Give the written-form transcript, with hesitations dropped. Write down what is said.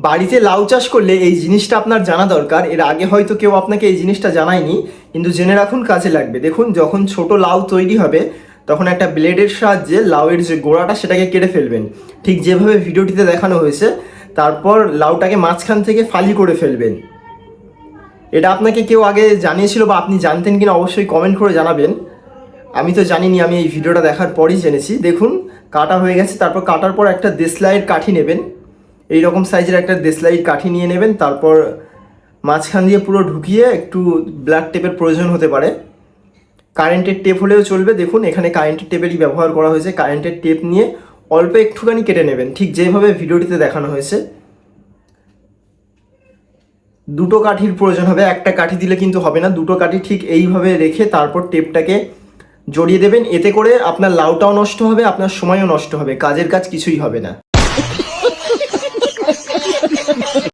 বাড়িতে লাউ চাষ করলে এই জিনিসটা আপনার জানা দরকার। এর আগে হয়তো কেউ আপনাকে এই জিনিসটা জানায়নি, কিন্তু জেনে রাখুন, কাজে লাগবে। দেখুন, যখন ছোট লাউ তৈরি হবে তখন একটা ব্লেডের সাহায্যে লাউয়ের যে গোড়াটা সেটাকে কেটে ফেলবেন, ঠিক যেভাবে ভিডিওটিতে দেখানো হয়েছে। তারপর লাউটাকে মাঝখান থেকে ফালি করে ফেলবেন। এটা আপনাকে কেউ আগে জানিয়েছিল বা আপনি জানতেন কিনা অবশ্যই কমেন্ট করে জানাবেন। আমি তো জানিনি, আমি এই ভিডিওটা দেখার পরই জেনেছি। দেখুন, কাটা হয়ে গেছে। তারপর কাটার পর একটা দেশলাইয়ের কাঠি নেবেন, এই রকম সাইজের একটা দেশলাইয়ের কাঠি নিয়ে নেবেন। তারপর মাঝখান দিয়ে পুরো ঢুকিয়ে, একটু ব্ল্যাক টেপের প্রয়োজন হতে পারে, কারেন্টের টেপ হলেও চলবে। দেখুন, এখানে কারেন্টের টেপেরই ব্যবহার করা হয়েছে। কারেন্টের টেপ নিয়ে অল্প একটুখানি কেটে নেবেন, ঠিক যেভাবে ভিডিওটিতে দেখানো হয়েছে। দুটো কাঠির প্রয়োজন হবে, একটা কাঠি দিলে কিন্তু হবে না। দুটো কাঠি ঠিক এইভাবে রেখে তারপর টেপটাকে জড়িয়ে দেবেন। এতে করে আপনার লাউটাও নষ্ট হবে, আপনার সময়ও নষ্ট হবে, কাজের কাজ কিছুই হবে না।